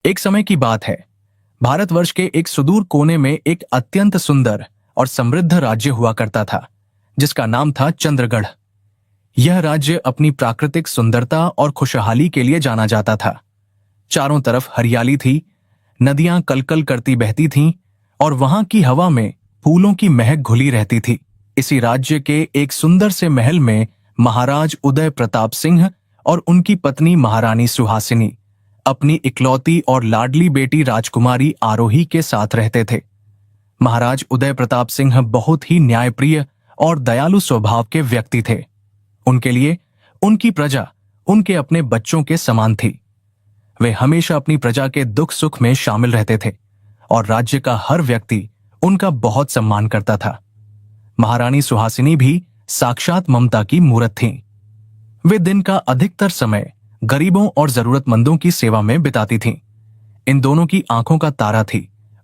एक समय की बात है। भारतवर्ष के एक सुदूर कोने में एक अत्यंत सुंदर और समृद्ध राज्य हुआ करता था, जिसका नाम था चंद्रगढ़। यह राज्य अपनी प्राकृतिक सुंदरता और खुशहाली के लिए जाना जाता था। चारों तरफ हरियाली थी, नदियां कलकल करती बहती थीं और वहां की हवा में फूलों की महक घुली रहती थी। इसी राज्य के एक सुंदर से महल में महाराज उदय प्रताप सिंह और उनकी पत्नी महारानी सुहासिनी अपनी इकलौती और लाडली बेटी राजकुमारी आरोही के साथ रहते थे। महाराज उदय प्रताप सिंह बहुत ही न्यायप्रिय और दयालु स्वभाव के व्यक्ति थे। उनके लिए उनकी प्रजा उनके अपने बच्चों के समान थी। वे हमेशा अपनी प्रजा के दुख सुख में शामिल रहते थे और राज्य का हर व्यक्ति उनका बहुत सम्मान करता था। महारानी सुहासिनी भी साक्षात ममता की मूरत थीं। वे दिन का अधिकतर समय गरीबों और जरूरतमंदों की सेवा में बिताती थीं। इन दोनों की आंखों का तारा थी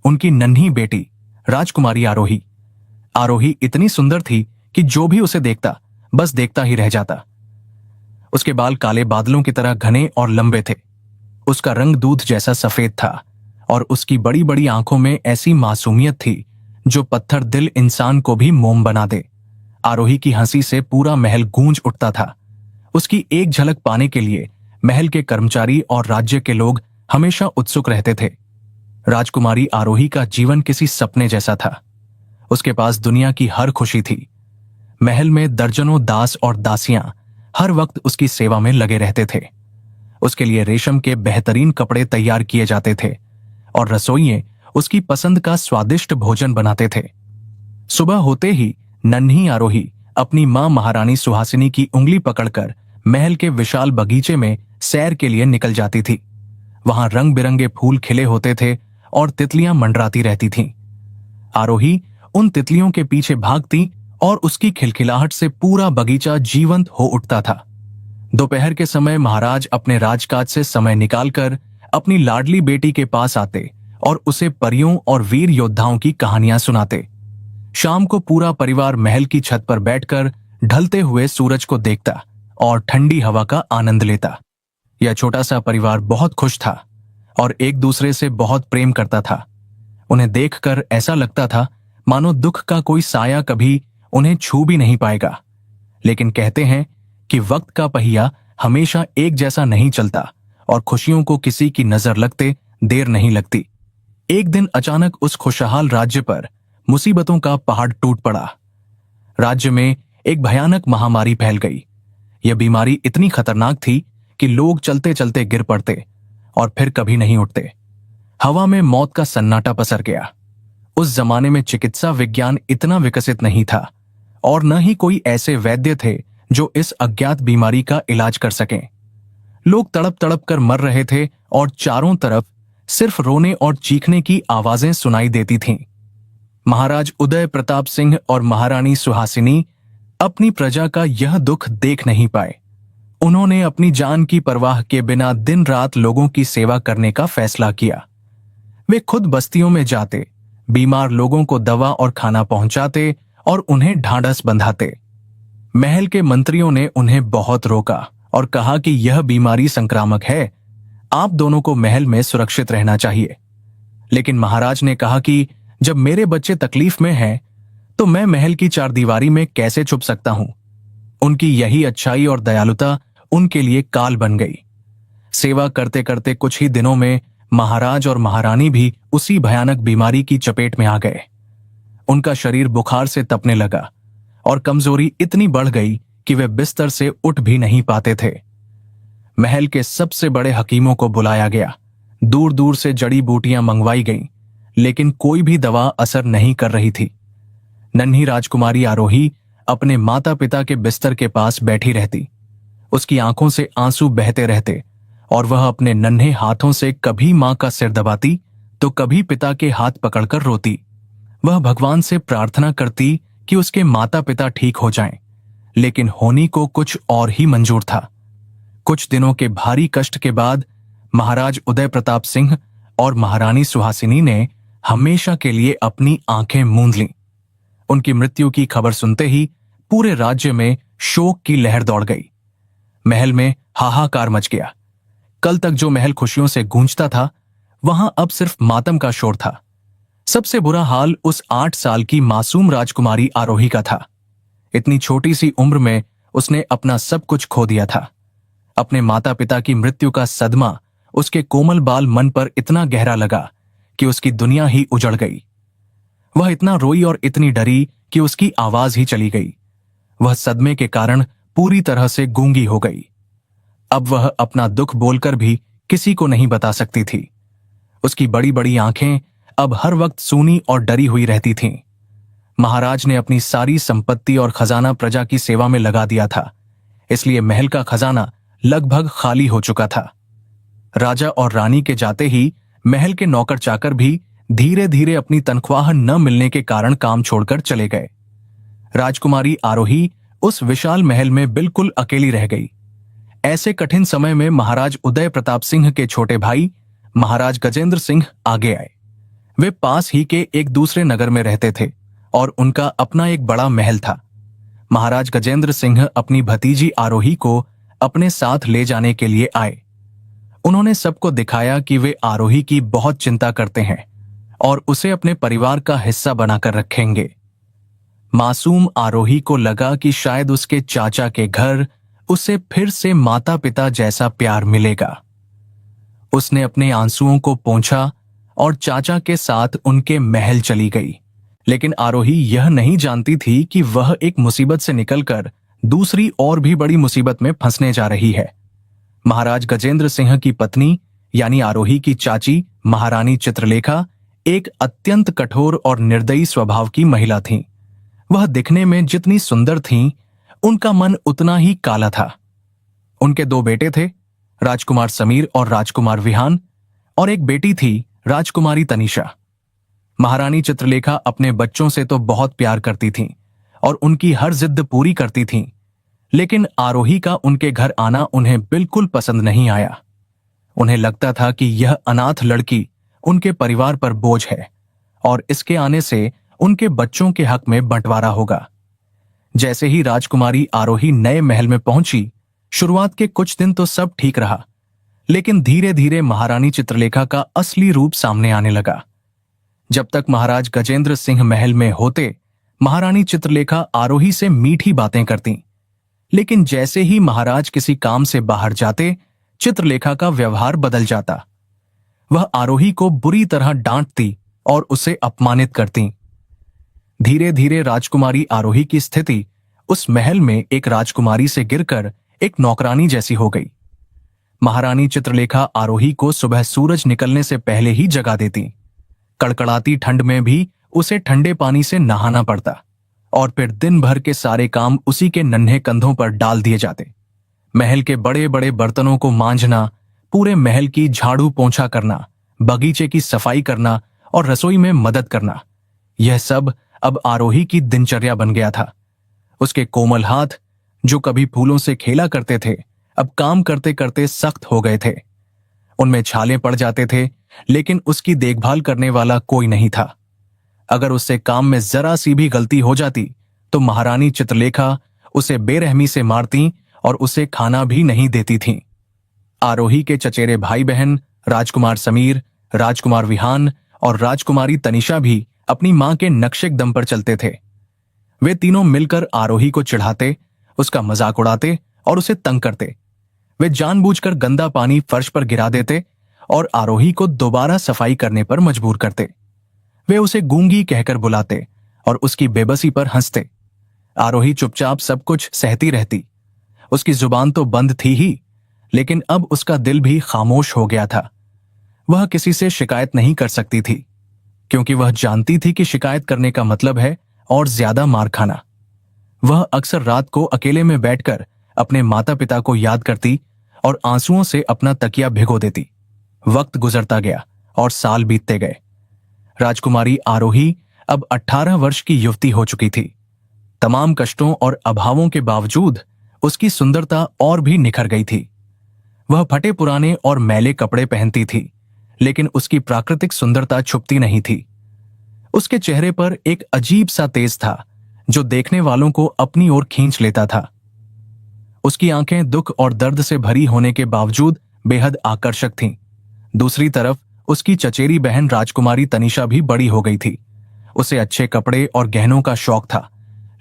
उनकी नन्ही बेटी राजकुमारी आरोही। आरोही इतनी सुंदर थी कि जो भी उसे देखता बस देखता ही रह जाता। उसके बाल काले बादलों की तरह घने और लंबे थे। उसका रंग दूध जैसा सफेद था और उसकी बड़ी बड़ी आंखों में ऐसी मासूमियत थी जो पत्थर दिल इंसान को भी मोम बना दे। आरोही की हंसी से पूरा महल गूंज उठता था। उसकी एक झलक पाने के लिए महल के कर्मचारी और राज्य के लोग हमेशा उत्सुक रहते थे। राजकुमारी आरोही का जीवन किसी सपने जैसा था। उसके पास दुनिया की हर खुशी थी। महल में दर्जनों दास और दासियां हर वक्त उसकी सेवा में लगे रहते थे। उसके लिए रेशम के बेहतरीन कपड़े तैयार किए जाते थे और रसोइये उसकी पसंद का स्वादिष्ट भोजन बनाते थे। सुबह होते ही नन्ही आरोही अपनी मां महारानी सुहासिनी की उंगली पकड़कर महल के विशाल बगीचे में सैर के लिए निकल जाती थी। वहां रंग बिरंगे फूल खिले होते थे और तितलियां मंडराती रहती थीं। आरोही उन तितलियों के पीछे भागती और उसकी खिलखिलाहट से पूरा बगीचा जीवंत हो उठता था। दोपहर के समय महाराज अपने राजकाज से समय निकालकर अपनी लाडली बेटी के पास आते और उसे परियों और वीर योद्धाओं की कहानियां सुनाते। शाम को पूरा परिवार महल की छत पर बैठकर ढलते हुए सूरज को देखता और ठंडी हवा का आनंद लेता। यह छोटा सा परिवार बहुत खुश था और एक दूसरे से बहुत प्रेम करता था। उन्हें देखकर ऐसा लगता था मानो दुख का कोई साया कभी उन्हें छू भी नहीं पाएगा। लेकिन कहते हैं कि वक्त का पहिया हमेशा एक जैसा नहीं चलता और खुशियों को किसी की नजर लगते देर नहीं लगती। एक दिन अचानक उस खुशहाल राज्य पर मुसीबतों का पहाड़ टूट पड़ा। राज्य में एक भयानक महामारी फैल गई। यह बीमारी इतनी खतरनाक थी कि लोग चलते चलते गिर पड़ते और फिर कभी नहीं उठते। हवा में मौत का सन्नाटा पसर गया। उस जमाने में चिकित्सा विज्ञान इतना विकसित नहीं था और न ही कोई ऐसे वैद्य थे जो इस अज्ञात बीमारी का इलाज कर सकें। लोग तड़प तड़प कर मर रहे थे और चारों तरफ सिर्फ रोने और चीखने की आवाजें सुनाई देती थीं। महाराज उदय प्रताप सिंह और महारानी सुहासिनी अपनी प्रजा का यह दुख देख नहीं पाए। उन्होंने अपनी जान की परवाह के बिना दिन रात लोगों की सेवा करने का फैसला किया। वे खुद बस्तियों में जाते, बीमार लोगों को दवा और खाना पहुंचाते और उन्हें ढांढस बंधाते। महल के मंत्रियों ने उन्हें बहुत रोका और कहा कि यह बीमारी संक्रामक है, आप दोनों को महल में सुरक्षित रहना चाहिए। लेकिन महाराज ने कहा कि जब मेरे बच्चे तकलीफ में हैं, तो मैं महल की चारदीवारी में कैसे छुप सकता हूं। उनकी यही अच्छाई और दयालुता उनके लिए काल बन गई। सेवा करते करते कुछ ही दिनों में महाराज और महारानी भी उसी भयानक बीमारी की चपेट में आ गए। उनका शरीर बुखार से तपने लगा और कमजोरी इतनी बढ़ गई कि वे बिस्तर से उठ भी नहीं पाते थे। महल के सबसे बड़े हकीमों को बुलाया गया। दूर दूर से जड़ी बूटियां मंगवाई गईं, लेकिन कोई भी दवा असर नहीं कर रही थी। नन्ही राजकुमारी आरोही अपने माता पिता के बिस्तर के पास बैठी रहती। उसकी आंखों से आंसू बहते रहते और वह अपने नन्हे हाथों से कभी मां का सिर दबाती तो कभी पिता के हाथ पकड़कर रोती। वह भगवान से प्रार्थना करती कि उसके माता पिता ठीक हो जाएं, लेकिन होनी को कुछ और ही मंजूर था। कुछ दिनों के भारी कष्ट के बाद महाराज उदय प्रताप सिंह और महारानी सुहासिनी ने हमेशा के लिए अपनी आंखें मूंद लीं। उनकी मृत्यु की खबर सुनते ही पूरे राज्य में शोक की लहर दौड़ गई। महल में हाहाकार मच गया। कल तक जो महल खुशियों से गूंजता था, वहां अब सिर्फ मातम का शोर था। सबसे बुरा हाल उस 8 साल की मासूम राजकुमारी आरोही का था। इतनी छोटी सी उम्र में उसने अपना सब कुछ खो दिया था। अपने माता पिता की मृत्यु का सदमा उसके कोमल बाल मन पर इतना गहरा लगा कि उसकी दुनिया ही उजड़ गई। वह इतना रोई और इतनी डरी कि उसकी आवाज ही चली गई। वह सदमे के कारण पूरी तरह से गूंगी हो गई। अब वह अपना दुख बोलकर भी किसी को नहीं बता सकती थी। उसकी बड़ी बड़ी आंखें अब हर वक्त सूनी और डरी हुई रहती थीं। महाराज ने अपनी सारी संपत्ति और खजाना प्रजा की सेवा में लगा दिया था, इसलिए महल का खजाना लगभग खाली हो चुका था। राजा और रानी के जाते ही महल के नौकर चाकर भी धीरे धीरे अपनी तनख्वाह न मिलने के कारण काम छोड़कर चले गए। राजकुमारी आरोही उस विशाल महल में बिल्कुल अकेली रह गई। ऐसे कठिन समय में महाराज उदय प्रताप सिंह के छोटे भाई महाराज गजेंद्र सिंह आगे आए। वे पास ही के एक दूसरे नगर में रहते थे और उनका अपना एक बड़ा महल था। महाराज गजेंद्र सिंह अपनी भतीजी आरोही को अपने साथ ले जाने के लिए आए। उन्होंने सबको दिखाया कि वे आरोही की बहुत चिंता करते हैं और उसे अपने परिवार का हिस्सा बनाकर रखेंगे। मासूम आरोही को लगा कि शायद उसके चाचा के घर उसे फिर से माता पिता जैसा प्यार मिलेगा। उसने अपने आंसुओं को पोंछा और चाचा के साथ उनके महल चली गई। लेकिन आरोही यह नहीं जानती थी कि वह एक मुसीबत से निकलकर दूसरी और भी बड़ी मुसीबत में फंसने जा रही है। महाराज गजेंद्र सिंह की पत्नी यानी आरोही की चाची महारानी चित्रलेखा एक अत्यंत कठोर और निर्दयी स्वभाव की महिला थीं। वह दिखने में जितनी सुंदर थीं, उनका मन उतना ही काला था। उनके 2 बेटे थे, राजकुमार समीर और राजकुमार विहान, और एक बेटी थी राजकुमारी तनिषा। महारानी चित्रलेखा अपने बच्चों से तो बहुत प्यार करती थीं और उनकी हर जिद पूरी करती थीं, लेकिन आरोही का उनके घर आना उन्हें बिल्कुल पसंद नहीं आया। उन्हें लगता था कि यह अनाथ लड़की उनके परिवार पर बोझ है और इसके आने से उनके बच्चों के हक में बंटवारा होगा। जैसे ही राजकुमारी आरोही नए महल में पहुंची, शुरुआत के कुछ दिन तो सब ठीक रहा, लेकिन धीरे धीरे महारानी चित्रलेखा का असली रूप सामने आने लगा। जब तक महाराज गजेंद्र सिंह महल में होते, महारानी चित्रलेखा आरोही से मीठी बातें करती, लेकिन जैसे ही महाराज किसी काम से बाहर जाते, चित्रलेखा का व्यवहार बदल जाता। वह आरोही को बुरी तरह डांटती और उसे अपमानित करती। धीरे धीरे राजकुमारी आरोही की स्थिति उस महल में एक राजकुमारी से गिरकर एक नौकरानी जैसी हो गई। महारानी चित्रलेखा आरोही को सुबह सूरज निकलने से पहले ही जगा देती। कड़कड़ाती ठंड में भी उसे ठंडे पानी से नहाना पड़ता और फिर दिन भर के सारे काम उसी के नन्हे कंधों पर डाल दिए जाते। महल के बड़े बड़े बर्तनों को मांझना, पूरे महल की झाड़ू पोंछा करना, बगीचे की सफाई करना और रसोई में मदद करना, यह सब अब आरोही की दिनचर्या बन गया था। उसके कोमल हाथ, जो कभी फूलों से खेला करते थे, अब काम करते करते सख्त हो गए थे। उनमें छाले पड़ जाते थे, लेकिन उसकी देखभाल करने वाला कोई नहीं था। अगर उससे काम में जरा सी भी गलती हो जाती तो महारानी चित्रलेखा उसे बेरहमी से मारती और उसे खाना भी नहीं देती थीं। आरोही के चचेरे भाई बहन राजकुमार समीर, राजकुमार विहान और राजकुमारी तनिषा भी अपनी मां के नक्शे दम पर चलते थे। वे तीनों मिलकर आरोही को चिढ़ाते, उसका मजाक उड़ाते और उसे तंग करते। वे जानबूझकर गंदा पानी फर्श पर गिरा देते और आरोही को दोबारा सफाई करने पर मजबूर करते। वे उसे गूंगी कहकर बुलाते और उसकी बेबसी पर हंसते। आरोही चुपचाप सब कुछ सहती रहती। उसकी जुबान तो बंद थी ही, लेकिन अब उसका दिल भी खामोश हो गया था। वह किसी से शिकायत नहीं कर सकती थी, क्योंकि वह जानती थी कि शिकायत करने का मतलब है और ज्यादा मार खाना। वह अक्सर रात को अकेले में बैठकर अपने माता पिता को याद करती और आंसुओं से अपना तकिया भिगो देती। वक्त गुजरता गया और साल बीतते गए। राजकुमारी आरोही अब 18 वर्ष की युवती हो चुकी थी। तमाम कष्टों और अभावों के बावजूद उसकी सुंदरता और भी निखर गई थी। वह फटे पुराने और मैले कपड़े पहनती थी, लेकिन उसकी प्राकृतिक सुंदरता छुपती नहीं थी। उसके चेहरे पर एक अजीब सा तेज था, जो देखने वालों को अपनी ओर खींच लेता था। उसकी आंखें दुख और दर्द से भरी होने के बावजूद बेहद आकर्षक थीं। दूसरी तरफ उसकी चचेरी बहन राजकुमारी तनीषा भी बड़ी हो गई थी। उसे अच्छे कपड़े और गहनों का शौक था,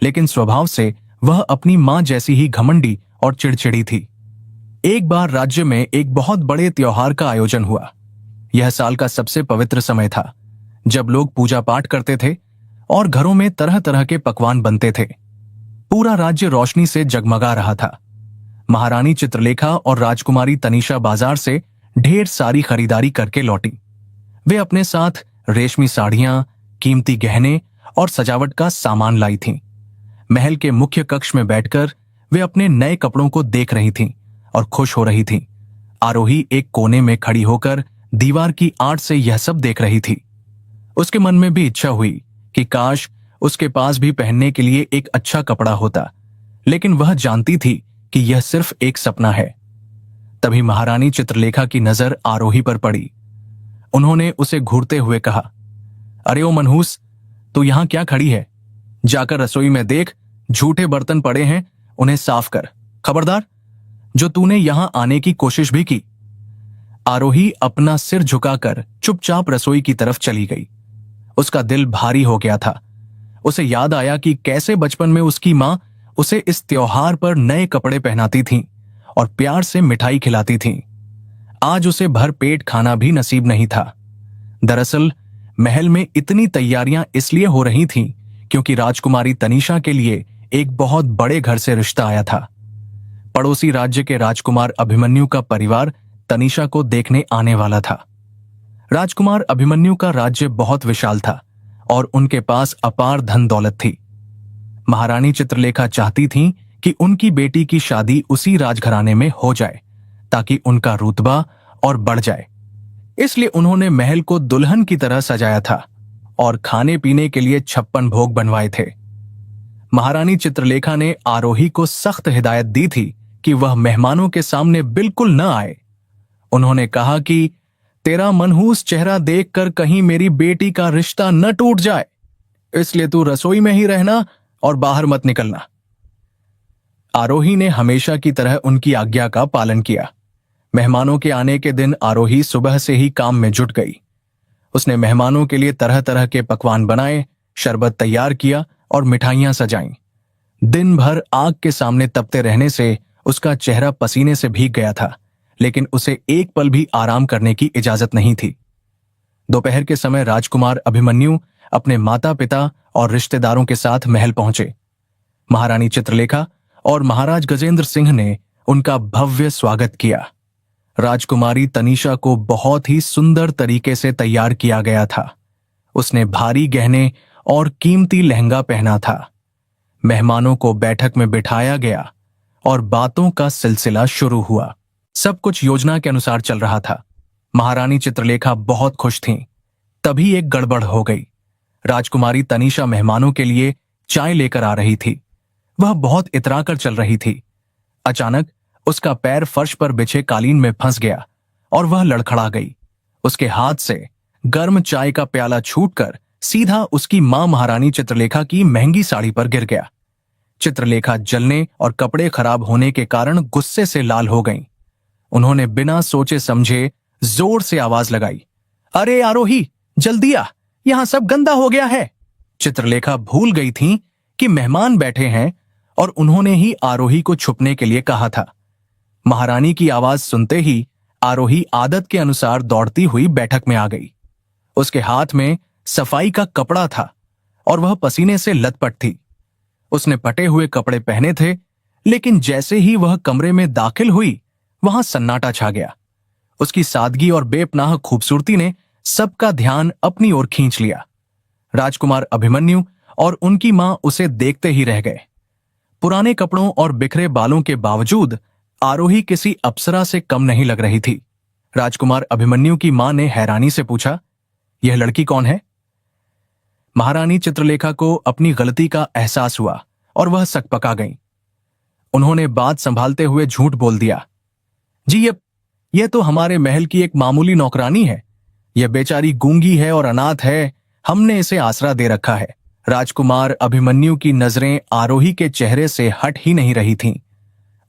लेकिन स्वभाव से वह अपनी मां जैसी ही घमंडी और चिड़चिड़ी थी। एक बार राज्य में एक बहुत बड़े त्योहार का आयोजन हुआ। यह साल का सबसे पवित्र समय था, जब लोग पूजा पाठ करते थे और घरों में तरह तरह के पकवान बनते थे। पूरा राज्य रोशनी से जगमगा रहा था। महारानी चित्रलेखा और राजकुमारी तनीषा बाजार से ढेर सारी खरीदारी करके लौटी। वे अपने साथ रेशमी साड़ियां, कीमती गहने और सजावट का सामान लाई थीं। महल के मुख्य कक्ष में बैठकर वे अपने नए कपड़ों को देख रही थीं और खुश हो रही थीं। आरोही एक कोने में खड़ी होकर दीवार की आड़ से यह सब देख रही थी। उसके मन में भी इच्छा हुई कि काश उसके पास भी पहनने के लिए एक अच्छा कपड़ा होता, लेकिन वह जानती थी कि यह सिर्फ एक सपना है। तभी महारानी चित्रलेखा की नजर आरोही पर पड़ी। उन्होंने उसे घूरते हुए कहा, अरे ओ मनहूस, तू यहां क्या खड़ी है? जाकर रसोई में देख, झूठे बर्तन पड़े हैं, उन्हें साफ कर। खबरदार, जो तूने यहां आने की कोशिश भी की। आरोही अपना सिर झुकाकर चुपचाप रसोई की तरफ चली गई। उसका दिल भारी हो गया था। उसे याद आया कि कैसे बचपन में उसकी मां उसे इस त्योहार पर नए कपड़े पहनाती थीं और प्यार से मिठाई खिलाती थीं। आज उसे भर पेट खाना भी नसीब नहीं था। दरअसल महल में इतनी तैयारियां इसलिए हो रही थीं क्योंकि राजकुमारी तनीषा के लिए एक बहुत बड़े घर से रिश्ता आया था। पड़ोसी राज्य के राजकुमार अभिमन्यु का परिवार तनीषा को देखने आने वाला था। राजकुमार अभिमन्यु का राज्य बहुत विशाल था और उनके पास अपार धन दौलत थी। महारानी चित्रलेखा चाहती थीं कि उनकी बेटी की शादी उसी राजघराने में हो जाए ताकि उनका रुतबा और बढ़ जाए। इसलिए उन्होंने महल को दुल्हन की तरह सजाया था और खाने पीने के लिए 56 भोग बनवाए थे। महारानी चित्रलेखा ने आरोही को सख्त हिदायत दी थी कि वह मेहमानों के सामने बिल्कुल न आए। उन्होंने कहा कि तेरा मनहूस चेहरा देखकर कहीं मेरी बेटी का रिश्ता न टूट जाए, इसलिए तू रसोई में ही रहना और बाहर मत निकलना। आरोही ने हमेशा की तरह उनकी आज्ञा का पालन किया। मेहमानों के आने के दिन आरोही सुबह से ही काम में जुट गई। उसने मेहमानों के लिए तरह तरह के पकवान बनाए, शरबत तैयार किया और मिठाइयां सजाईं। दिन भर आग के सामने तपते रहने से उसका चेहरा पसीने से भीग गया था, लेकिन उसे एक पल भी आराम करने की इजाजत नहीं थी। दोपहर के समय राजकुमार अभिमन्यु अपने माता पिता और रिश्तेदारों के साथ महल पहुंचे। महारानी चित्रलेखा और महाराज गजेंद्र सिंह ने उनका भव्य स्वागत किया। राजकुमारी तनीषा को बहुत ही सुंदर तरीके से तैयार किया गया था। उसने भारी गहने और कीमती लहंगा पहना था। मेहमानों को बैठक में बिठाया गया और बातों का सिलसिला शुरू हुआ। सब कुछ योजना के अनुसार चल रहा था। महारानी चित्रलेखा बहुत खुश थीं। तभी एक गड़बड़ हो गई। राजकुमारी तनीषा मेहमानों के लिए चाय लेकर आ रही थी। वह बहुत इतराकर चल रही थी। अचानक उसका पैर फर्श पर बिछे कालीन में फंस गया और वह लड़खड़ा गई। उसके हाथ से गर्म चाय का प्याला छूटकर सीधा उसकी मां महारानी चित्रलेखा की महंगी साड़ी पर गिर गया। चित्रलेखा जलने और कपड़े खराब होने के कारण गुस्से से लाल हो गईं। उन्होंने बिना सोचे समझे जोर से आवाज लगाई, अरे आरोही, जल्दी आ, यहां सब गंदा हो गया है। चित्रलेखा भूल गई थीं कि मेहमान बैठे हैं और उन्होंने ही आरोही को छुपने के लिए कहा था। महारानी की आवाज सुनते ही आरोही आदत के अनुसार दौड़ती हुई बैठक में आ गई। उसके हाथ में सफाई का कपड़ा था और वह पसीने से लथपथ थी। उसने फटे हुए कपड़े पहने थे, लेकिन जैसे ही वह कमरे में दाखिल हुई, वहां सन्नाटा छा गया। उसकी सादगी और बेपनाह खूबसूरती ने सबका ध्यान अपनी ओर खींच लिया। राजकुमार अभिमन्यु और उनकी मां उसे देखते ही रह गए। पुराने कपड़ों और बिखरे बालों के बावजूद आरोही किसी अप्सरा से कम नहीं लग रही थी। राजकुमार अभिमन्यु की मां ने हैरानी से पूछा, यह लड़की कौन है? महारानी चित्रलेखा को अपनी गलती का एहसास हुआ और वह सकपका गईं। उन्होंने बात संभालते हुए झूठ बोल दिया, जी ये तो हमारे महल की एक मामूली नौकरानी है। यह बेचारी गूंगी है और अनाथ है, हमने इसे आसरा दे रखा है। राजकुमार अभिमन्यु की नजरें आरोही के चेहरे से हट ही नहीं रही थीं।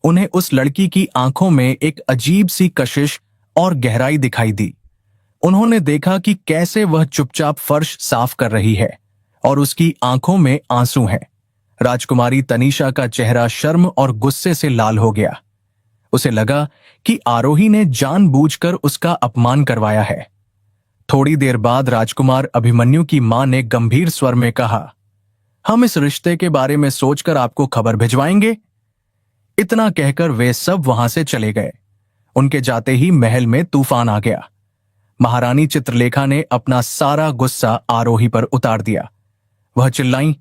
उन्हें उस लड़की की आंखों में एक अजीब सी कशिश और गहराई दिखाई दी। उन्होंने देखा कि कैसे वह चुपचाप फर्श साफ कर रही है और उसकी आंखों में आंसू हैं। राजकुमारी तनीषा का चेहरा शर्म और गुस्से से लाल हो गया। उसे लगा कि आरोही ने जानबूझकर उसका अपमान करवाया है। थोड़ी देर बाद राजकुमार अभिमन्यु की मां ने गंभीर स्वर में कहा, हम इस रिश्ते के बारे में सोचकर आपको खबर भिजवाएंगे। इतना कहकर वे सब वहां से चले गए। उनके जाते ही महल में तूफान आ गया। महारानी चित्रलेखा ने अपना सारा गुस्सा आरोही पर उतार दिया। वह चिल्लाई,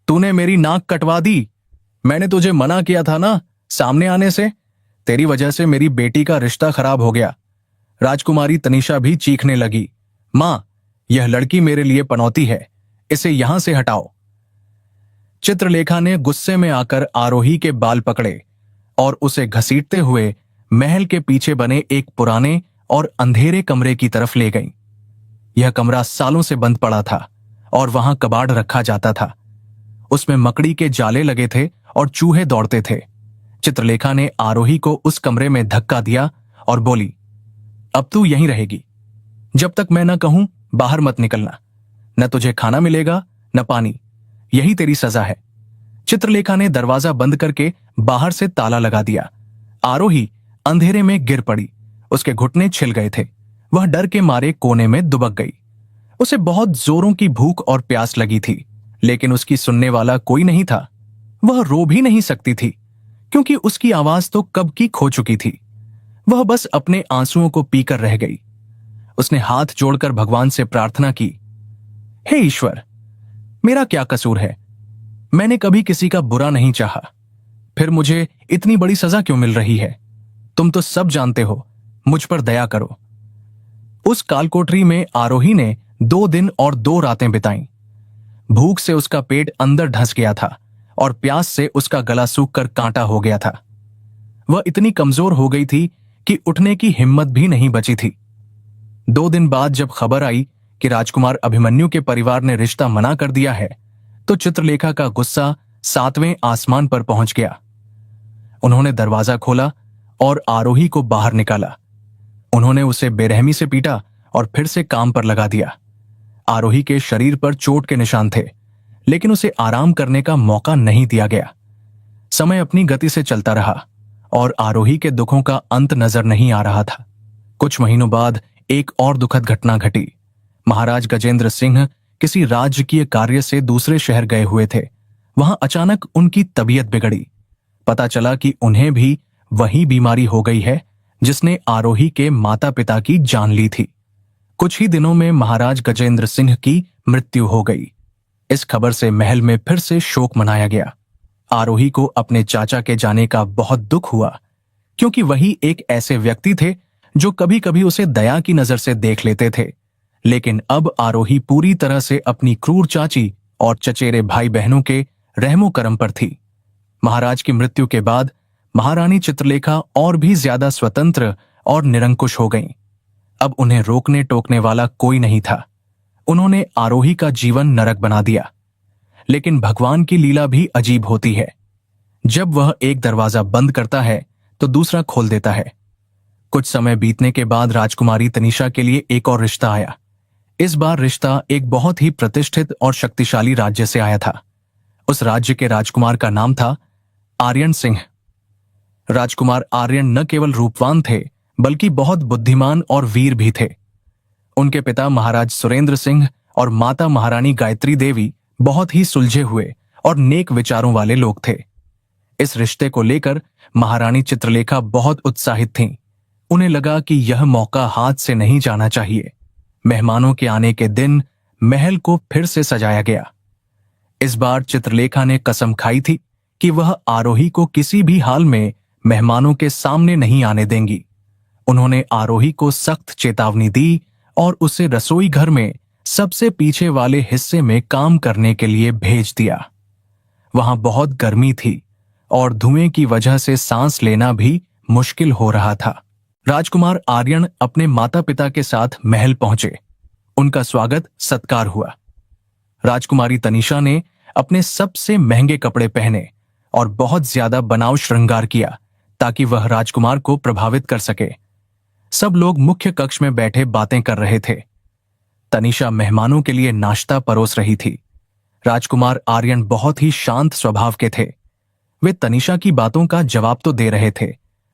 तूने मेरी नाक कटवा दी। मैंने तुझे मना किया था ना सामने आने से। तेरी वजह से मेरी बेटी का रिश्ता खराब हो गया। राजकुमारी तनीषा भी चीखने लगी, मां, यह लड़की मेरे लिए पनौती है, इसे यहां से हटाओ। चित्रलेखा ने गुस्से में आकर आरोही के बाल पकड़े और उसे घसीटते हुए महल के पीछे बने एक पुराने और अंधेरे कमरे की तरफ ले गई। यह कमरा सालों से बंद पड़ा था और वहां कबाड़ रखा जाता था। उसमें मकड़ी के जाले लगे थे और चूहे दौड़ते थे। चित्रलेखा ने आरोही को उस कमरे में धक्का दिया और बोली, अब तू यहीं रहेगी। जब तक मैं न कहूं बाहर मत निकलना। न तुझे खाना मिलेगा न पानी। यही तेरी सजा है। चित्रलेखा ने दरवाजा बंद करके बाहर से ताला लगा दिया। आरोही अंधेरे में गिर पड़ी। उसके घुटने छिल गए थे। वह डर के मारे कोने में दुबक गई। उसे बहुत जोरों की भूख और प्यास लगी थी, लेकिन उसकी सुनने वाला कोई नहीं था। वह रो भी नहीं सकती थी, क्योंकि उसकी आवाज तो कब की खो चुकी थी। वह बस अपने आंसुओं को पीकर रह गई। उसने हाथ जोड़कर भगवान से प्रार्थना की, हे ईश्वर, मेरा क्या कसूर है? मैंने कभी किसी का बुरा नहीं चाहा, फिर मुझे इतनी बड़ी सजा क्यों मिल रही है? तुम तो सब जानते हो, मुझ पर दया करो। उस कालकोठरी में आरोही ने 2 दिन और 2 रातें बिताईं। भूख से उसका पेट अंदर धंस गया था और प्यास से उसका गला सूखकर कांटा हो गया था। वह इतनी कमजोर हो गई थी कि उठने की हिम्मत भी नहीं बची थी। 2 दिन बाद जब खबर आई कि राजकुमार अभिमन्यु के परिवार ने रिश्ता मना कर दिया है, तो चित्रलेखा का गुस्सा 7वें आसमान पर पहुंच गया। उन्होंने दरवाजा खोला और आरोही को बाहर निकाला। उन्होंने उसे बेरहमी से पीटा और फिर से काम पर लगा दिया। आरोही के शरीर पर चोट के निशान थे, लेकिन उसे आराम करने का मौका नहीं दिया गया। समय अपनी गति से चलता रहा और आरोही के दुखों का अंत नजर नहीं आ रहा था। कुछ महीनों बाद एक और दुखद घटना घटी। महाराज गजेंद्र सिंह किसी राजकीय कार्य से दूसरे शहर गए हुए थे। वहां अचानक उनकी तबीयत बिगड़ी। पता चला कि उन्हें भी वही बीमारी हो गई है जिसने आरोही के माता पिता की जान ली थी। कुछ ही दिनों में महाराज गजेंद्र सिंह की मृत्यु हो गई। इस खबर से महल में फिर से शोक मनाया गया। आरोही को अपने चाचा के जाने का बहुत दुख हुआ, क्योंकि वही एक ऐसे व्यक्ति थे जो कभी कभी उसे दया की नजर से देख लेते थे। लेकिन अब आरोही पूरी तरह से अपनी क्रूर चाची और चचेरे भाई बहनों के रहमो करम पर थी। महाराज की मृत्यु के बाद महारानी चित्रलेखा और भी ज्यादा स्वतंत्र और निरंकुश हो गईं। अब उन्हें रोकने टोकने वाला कोई नहीं था। उन्होंने आरोही का जीवन नरक बना दिया। लेकिन भगवान की लीला भी अजीब होती है। जब वह एक दरवाजा बंद करता है तो दूसरा खोल देता है। कुछ समय बीतने के बाद राजकुमारी तनीषा के लिए एक और रिश्ता आया। इस बार रिश्ता एक बहुत ही प्रतिष्ठित और शक्तिशाली राज्य से आया था। उस राज्य के राजकुमार का नाम था आर्यन सिंह। राजकुमार आर्यन न केवल रूपवान थे, बल्कि बहुत बुद्धिमान और वीर भी थे। उनके पिता महाराज सुरेंद्र सिंह और माता महारानी गायत्री देवी बहुत ही सुलझे हुए और नेक विचारों वाले लोग थे। इस रिश्ते को लेकर महारानी चित्रलेखा बहुत उत्साहित थीं। उन्हें लगा कि यह मौका हाथ से नहीं जाना चाहिए। मेहमानों के आने के दिन महल को फिर से सजाया गया। इस बार चित्रलेखा ने कसम खाई थी कि वह आरोही को किसी भी हाल में मेहमानों के सामने नहीं आने देंगी। उन्होंने आरोही को सख्त चेतावनी दी और उसे रसोई घर में सबसे पीछे वाले हिस्से में काम करने के लिए भेज दिया। वहां बहुत गर्मी थी और धुएं की वजह से सांस लेना भी मुश्किल हो रहा था। राजकुमार आर्यन अपने माता पिता के साथ महल पहुंचे। उनका स्वागत सत्कार हुआ। राजकुमारी तनीषा ने अपने सबसे महंगे कपड़े पहने और बहुत ज्यादा बनाव श्रृंगार किया ताकि वह राजकुमार को प्रभावित कर सके। सब लोग मुख्य कक्ष में बैठे बातें कर रहे थे। तनिषा मेहमानों के लिए नाश्ता परोस रही थी। राजकुमार आर्यन बहुत ही शांत स्वभाव के थे। वे तनिषा की बातों का जवाब तो दे रहे थे,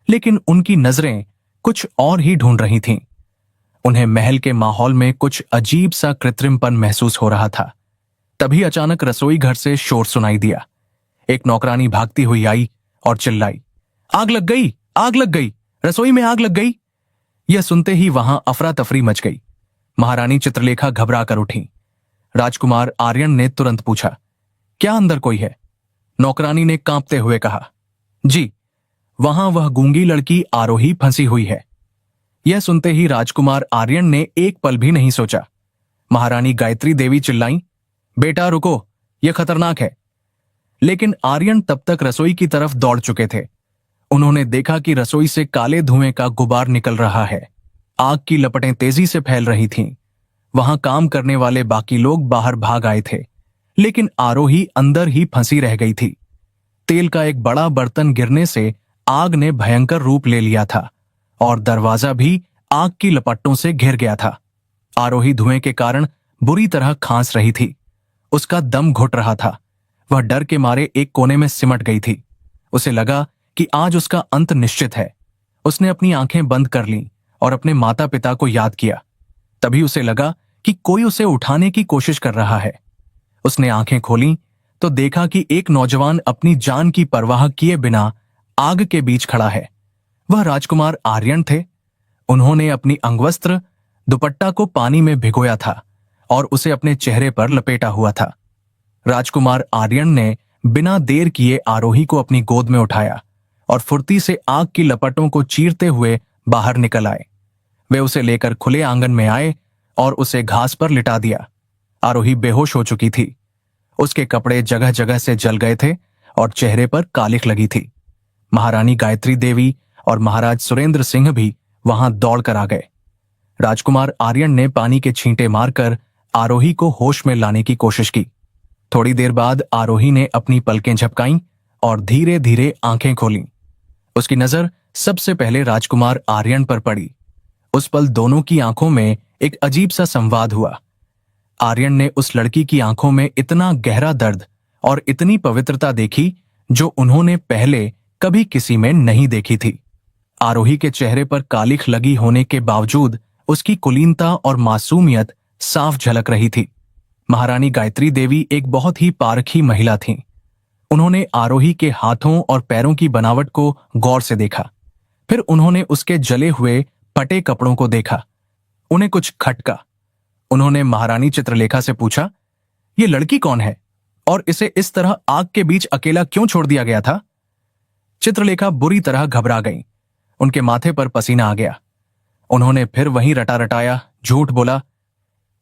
लेकिन उनकी नजरें कुछ और ही ढूंढ रही थीं। उन्हें महल के माहौल में कुछ अजीब सा कृत्रिमपन महसूस हो रहा था। तभी अचानक रसोई घर से शोर सुनाई दिया। एक नौकरानी भागती हुई आई और चिल्लाई, आग लग गई, आग लग गई, रसोई में आग लग गई। यह सुनते ही वहां अफरा तफरी मच गई। महारानी चित्रलेखा घबरा कर उठी। राजकुमार आर्यन ने तुरंत पूछा, क्या अंदर कोई है? नौकरानी ने कांपते हुए कहा, जी, वहां वह गूंगी लड़की आरोही फंसी हुई है। यह सुनते ही राजकुमार आर्यन ने एक पल भी नहीं सोचा। महारानी गायत्री देवी चिल्लाईं, बेटा रुको, यह खतरनाक है। लेकिन आर्यन तब तक रसोई की तरफ दौड़ चुके थे। उन्होंने देखा कि रसोई से काले धुएं का गुबार निकल रहा है। आग की लपटें तेजी से फैल रही थीं। वहां काम करने वाले बाकी लोग बाहर भाग आए थे, लेकिन आरोही अंदर ही फंसी रह गई थी। तेल का एक बड़ा बर्तन गिरने से आग ने भयंकर रूप ले लिया था और दरवाजा भी आग की लपटों से घिर गया था। आरोही धुएं के कारण बुरी तरह खांस रही थी। उसका दम घुट रहा था। वह डर के मारे एक कोने में सिमट गई थी। उसे लगा कि आज उसका अंत निश्चित है। उसने अपनी आंखें बंद कर लीं और अपने माता पिता को याद किया। तभी उसे लगा कि कोई उसे उठाने की कोशिश कर रहा है। उसने आंखें खोलीं तो देखा कि एक नौजवान अपनी जान की परवाह किए बिना आग के बीच खड़ा है। वह राजकुमार आर्यन थे। उन्होंने अपनी अंगवस्त्र दुपट्टा को पानी में भिगोया था और उसे अपने चेहरे पर लपेटा हुआ था। राजकुमार आर्यन ने बिना देर किए आरोही को अपनी गोद में उठाया और फुर्ती से आग की लपटों को चीरते हुए बाहर निकल आए। वे उसे लेकर खुले आंगन में आए और उसे घास पर लिटा दिया। आरोही बेहोश हो चुकी थी। उसके कपड़े जगह जगह से जल गए थे और चेहरे पर कालिख लगी थी। महारानी गायत्री देवी और महाराज सुरेंद्र सिंह भी वहां दौड़कर आ गए। राजकुमार आर्यन ने पानी के छींटे मारकर आरोही को होश में लाने की कोशिश की। थोड़ी देर बाद आरोही ने अपनी पलकें झपकाईं और धीरे धीरे आंखें खोलीं। उसकी नजर सबसे पहले राजकुमार आर्यन पर पड़ी। उस पल दोनों की आंखों में एक अजीब सा संवाद हुआ। आर्यन ने उस लड़की की आंखों में इतना गहरा दर्द और इतनी पवित्रता देखी जो उन्होंने पहले कभी किसी में नहीं देखी थी। आरोही के चेहरे पर कालिख लगी होने के बावजूद उसकी कुलीनता और मासूमियत साफ झलक रही थी। महारानी गायत्री देवी एक बहुत ही पारखी महिला थीं। उन्होंने आरोही के हाथों और पैरों की बनावट को गौर से देखा। फिर उन्होंने उसके जले हुए फटे कपड़ों को देखा। उन्हें कुछ खटका। उन्होंने महारानी चित्रलेखा से पूछा, ये लड़की कौन है और इसे इस तरह आग के बीच अकेला क्यों छोड़ दिया गया था? चित्रलेखा बुरी तरह घबरा गईं। उनके माथे पर पसीना आ गया। उन्होंने फिर वहीं रटा रटाया झूठ बोला,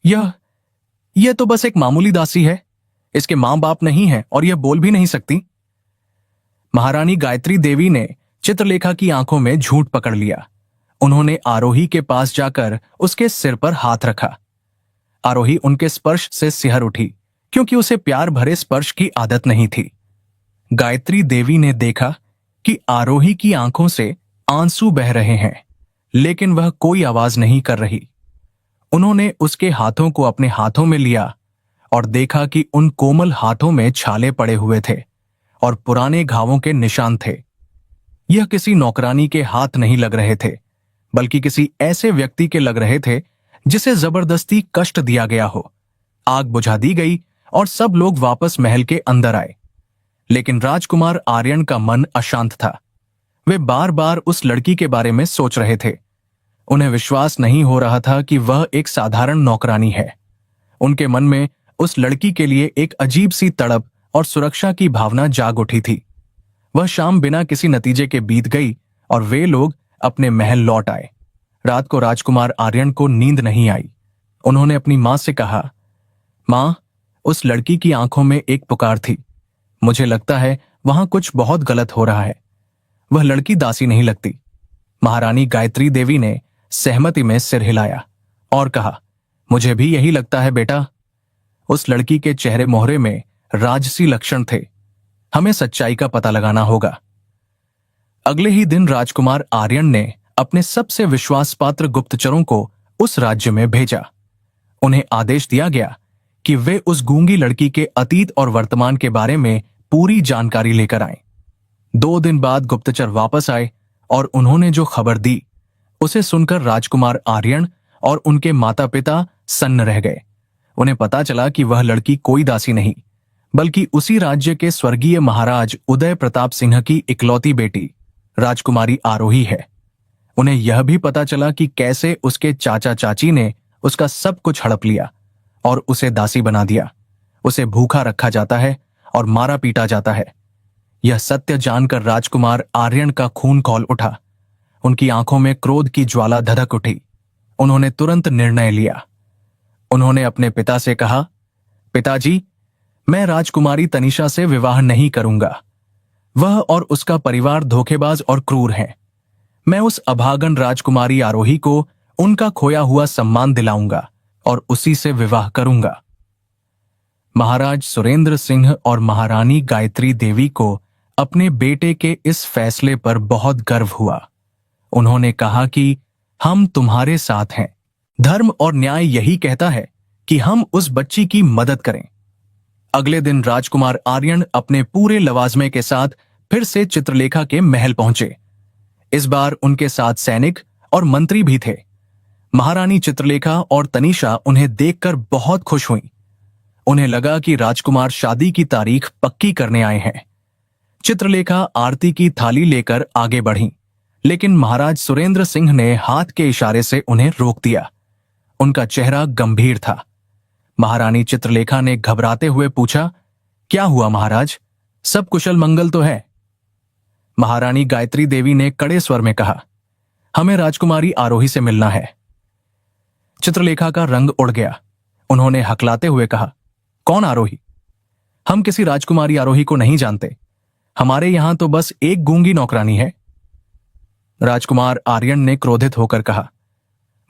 यह तो बस एक मामूली दासी है। इसके मां बाप नहीं है और यह बोल भी नहीं सकती। महारानी गायत्री देवी ने चित्रलेखा की आंखों में झूठ पकड़ लिया। उन्होंने आरोही के पास जाकर उसके सिर पर हाथ रखा। आरोही उनके स्पर्श से सिहर उठी, क्योंकि उसे प्यार भरे स्पर्श की आदत नहीं थी। गायत्री देवी ने देखा कि आरोही की आंखों से आंसू बह रहे हैं, लेकिन वह कोई आवाज नहीं कर रही। उन्होंने उसके हाथों को अपने हाथों में लिया और देखा कि उन कोमल हाथों में छाले पड़े हुए थे और पुराने घावों के निशान थे। यह किसी नौकरानी के हाथ नहीं लग रहे थे, बल्कि किसी ऐसे व्यक्ति के लग रहे थे जिसे जबरदस्ती कष्ट दिया गया हो। आग बुझा दी गई और सब लोग वापस महल के अंदर आए, लेकिन राजकुमार आर्यन का मन अशांत था। वे बार बार उस लड़की के बारे में सोच रहे थे। उन्हें विश्वास नहीं हो रहा था कि वह एक साधारण नौकरानी है। उनके मन में उस लड़की के लिए एक अजीब सी तड़प और सुरक्षा की भावना जाग उठी थी। वह शाम बिना किसी नतीजे के बीत गई और वे लोग अपने महल लौट आए। रात को राजकुमार आर्यन को नींद नहीं आई। उन्होंने अपनी मां से कहा, मां, उस लड़की की आंखों में एक पुकार थी। मुझे लगता है वहां कुछ बहुत गलत हो रहा है। वह लड़की दासी नहीं लगती। महारानी गायत्री देवी ने सहमति में सिर हिलाया और कहा, मुझे भी यही लगता है बेटा। उस लड़की के चेहरे मोहरे में राजसी लक्षण थे। हमें सच्चाई का पता लगाना होगा। अगले ही दिन राजकुमार आर्यन ने अपने सबसे विश्वासपात्र गुप्तचरों को उस राज्य में भेजा। उन्हें आदेश दिया गया कि वे उस गूंगी लड़की के अतीत और वर्तमान के बारे में पूरी जानकारी लेकर आएं। 2 दिन बाद गुप्तचर वापस आए और उन्होंने जो खबर दी उसे सुनकर राजकुमार आर्यन और उनके माता पिता सन्न रह गए। उन्हें पता चला कि वह लड़की कोई दासी नहीं बल्कि उसी राज्य के स्वर्गीय महाराज उदय प्रताप सिंह की इकलौती बेटी राजकुमारी आरोही है। उन्हें यह भी पता चला कि कैसे उसके चाचा चाची ने उसका सब कुछ हड़प लिया और उसे दासी बना दिया। उसे भूखा रखा जाता है और मारा पीटा जाता है। यह सत्य जानकर राजकुमार आर्यन का खून खौल उठा। उनकी आंखों में क्रोध की ज्वाला धधक उठी। उन्होंने तुरंत निर्णय लिया। उन्होंने अपने पिता से कहा, पिताजी, मैं राजकुमारी तनिषा से विवाह नहीं करूंगा। वह और उसका परिवार धोखेबाज और क्रूर हैं। मैं उस अभागन राजकुमारी आरोही को उनका खोया हुआ सम्मान दिलाऊंगा और उसी से विवाह करूंगा। महाराज सुरेंद्र सिंह और महारानी गायत्री देवी को अपने बेटे के इस फैसले पर बहुत गर्व हुआ। उन्होंने कहा कि हम तुम्हारे साथ हैं। धर्म और न्याय यही कहता है कि हम उस बच्ची की मदद करें। अगले दिन राजकुमार आर्यन अपने पूरे लवाजमे के साथ फिर से चित्रलेखा के महल पहुंचे। इस बार उनके साथ सैनिक और मंत्री भी थे। महारानी चित्रलेखा और तनिषा उन्हें देखकर बहुत खुश हुईं। उन्हें लगा कि राजकुमार शादी की तारीख पक्की करने आए हैं। चित्रलेखा आरती की थाली लेकर आगे बढ़ीं, लेकिन महाराज सुरेंद्र सिंह ने हाथ के इशारे से उन्हें रोक दिया। उनका चेहरा गंभीर था। महारानी चित्रलेखा ने घबराते हुए पूछा, क्या हुआ महाराज? सब कुशल मंगल तो है? महारानी गायत्री देवी ने कड़े स्वर में कहा, हमें राजकुमारी आरोही से मिलना है। चित्रलेखा का रंग उड़ गया। उन्होंने हकलाते हुए कहा, कौन आरोही? हम किसी राजकुमारी आरोही को नहीं जानते। हमारे यहां तो बस एक गूंगी नौकरानी है। राजकुमार आर्यन ने क्रोधित होकर कहा,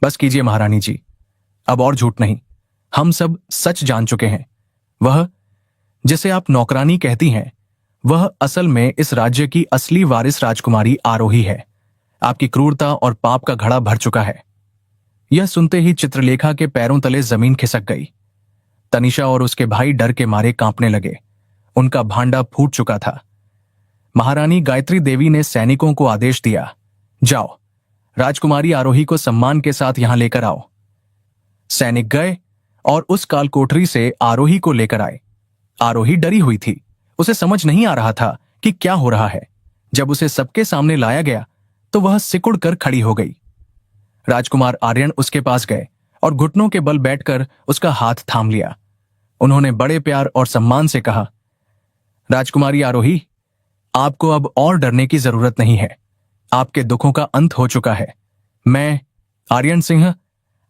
बस कीजिए महारानी जी, अब और झूठ नहीं। हम सब सच जान चुके हैं। वह जिसे आप नौकरानी कहती हैं, वह असल में इस राज्य की असली वारिस राजकुमारी आरोही है। आपकी क्रूरता और पाप का घड़ा भर चुका है। यह सुनते ही चित्रलेखा के पैरों तले जमीन खिसक गई। तनिषा और उसके भाई डर के मारे कांपने लगे। उनका भांडा फूट चुका था। महारानी गायत्री देवी ने सैनिकों को आदेश दिया, जाओ, राजकुमारी आरोही को सम्मान के साथ यहां लेकर आओ। सैनिक गए और उस कालकोठरी से आरोही को लेकर आए। आरोही डरी हुई थी। उसे समझ नहीं आ रहा था कि क्या हो रहा है। जब उसे सबके सामने लाया गया तो वह सिकुड़ कर खड़ी हो गई। राजकुमार आर्यन उसके पास गए और घुटनों के बल बैठकर उसका हाथ थाम लिया। उन्होंने बड़े प्यार और सम्मान से कहा, राजकुमारी आरोही, आपको अब और डरने की जरूरत नहीं है। आपके दुखों का अंत हो चुका है। मैं आर्यन सिंह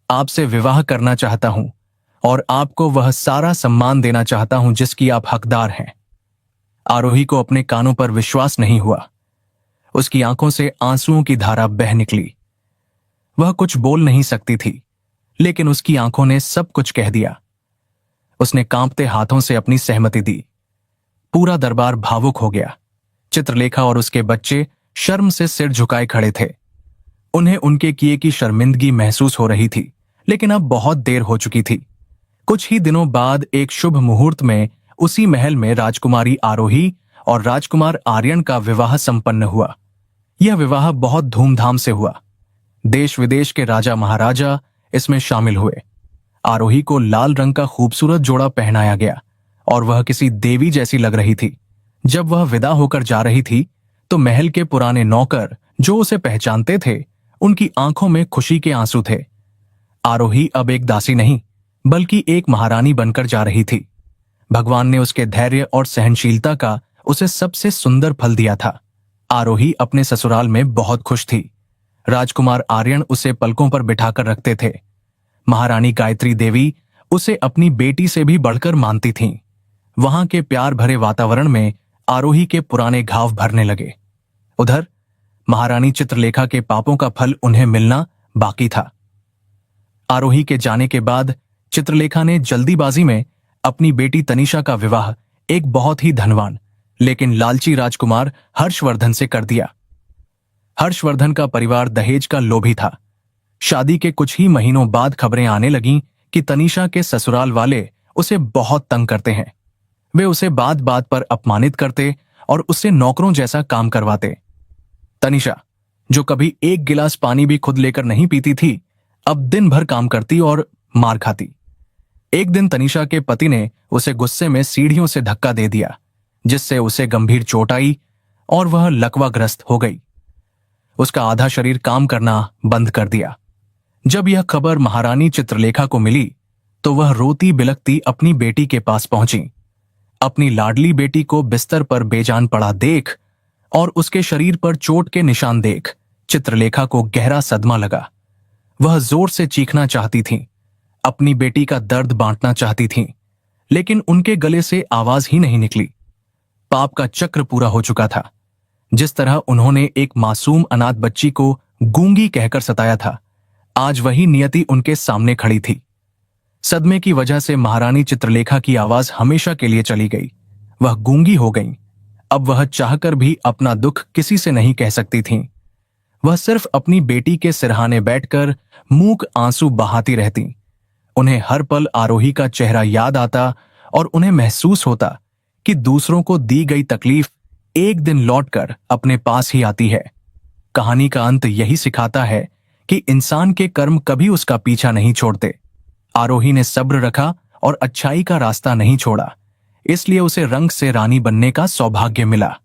आपसे विवाह करना चाहता हूं और आपको वह सारा सम्मान देना चाहता हूं जिसकी आप हकदार हैं। आरोही को अपने कानों पर विश्वास नहीं हुआ। उसकी आंखों से आंसुओं की धारा बह निकली। वह कुछ बोल नहीं सकती थी, लेकिन उसकी आंखों ने सब कुछ कह दिया। उसने कांपते हाथों से अपनी सहमति दी। पूरा दरबार भावुक हो गया। चित्रलेखा और उसके बच्चे शर्म से सिर झुकाए खड़े थे। उन्हें उनके किए की शर्मिंदगी महसूस हो रही थी, लेकिन अब बहुत देर हो चुकी थी। कुछ ही दिनों बाद एक शुभ मुहूर्त में उसी महल में राजकुमारी आरोही और राजकुमार आर्यन का विवाह संपन्न हुआ। यह विवाह बहुत धूमधाम से हुआ। देश विदेश के राजा महाराजा इसमें शामिल हुए। आरोही को लाल रंग का खूबसूरत जोड़ा पहनाया गया और वह किसी देवी जैसी लग रही थी। जब वह विदा होकर जा रही थी तो महल के पुराने नौकर जो उसे पहचानते थे, उनकी आंखों में खुशी के आंसू थे। आरोही अब एक दासी नहीं बल्कि एक महारानी बनकर जा रही थी। भगवान ने उसके धैर्य और सहनशीलता का उसे सबसे सुंदर फल दिया था। आरोही अपने ससुराल में बहुत खुश थी। राजकुमार आर्यन उसे पलकों पर बिठाकर रखते थे। महारानी गायत्री देवी उसे अपनी बेटी से भी बढ़कर मानती थीं। वहां के प्यार भरे वातावरण में आरोही के पुराने घाव भरने लगे। उधर महारानी चित्रलेखा के पापों का फल उन्हें मिलना बाकी था। आरोही के जाने के बाद चित्रलेखा ने जल्दीबाजी में अपनी बेटी तनिषा का विवाह एक बहुत ही धनवान लेकिन लालची राजकुमार हर्षवर्धन से कर दिया। हर्षवर्धन का परिवार दहेज का लोभी था। शादी के कुछ ही महीनों बाद खबरें आने लगीं कि तनीषा के ससुराल वाले उसे बहुत तंग करते हैं। वे उसे बात बात पर अपमानित करते और उससे नौकरों जैसा काम करवाते। तनीषा, जो कभी एक गिलास पानी भी खुद लेकर नहीं पीती थी, अब दिन भर काम करती और मार खाती। एक दिन तनीषा के पति ने उसे गुस्से में सीढ़ियों से धक्का दे दिया, जिससे उसे गंभीर चोट आई और वह लकवाग्रस्त हो गई। उसका आधा शरीर काम करना बंद कर दिया। जब यह खबर महारानी चित्रलेखा को मिली तो वह रोती बिलखती अपनी बेटी के पास पहुंची। अपनी लाडली बेटी को बिस्तर पर बेजान पड़ा देख और उसके शरीर पर चोट के निशान देख चित्रलेखा को गहरा सदमा लगा। वह जोर से चीखना चाहती थीं, अपनी बेटी का दर्द बांटना चाहती थीं, लेकिन उनके गले से आवाज ही नहीं निकली। पाप का चक्र पूरा हो चुका था। जिस तरह उन्होंने एक मासूम अनाथ बच्ची को गूंगी कहकर सताया था, आज वही नियति उनके सामने खड़ी थी। सदमे की वजह से महारानी चित्रलेखा की आवाज हमेशा के लिए चली गई। वह गूंगी हो गईं। अब वह चाहकर भी अपना दुख किसी से नहीं कह सकती थीं। वह सिर्फ अपनी बेटी के सिरहाने बैठकर मूक आंसू बहाती रहती। उन्हें हर पल आरोही का चेहरा याद आता और उन्हें महसूस होता कि दूसरों को दी गई तकलीफ एक दिन लौटकर अपने पास ही आती है। कहानी का अंत यही सिखाता है कि इंसान के कर्म कभी उसका पीछा नहीं छोड़ते। आरोही ने सब्र रखा और अच्छाई का रास्ता नहीं छोड़ा, इसलिए उसे रंग से रानी बनने का सौभाग्य मिला।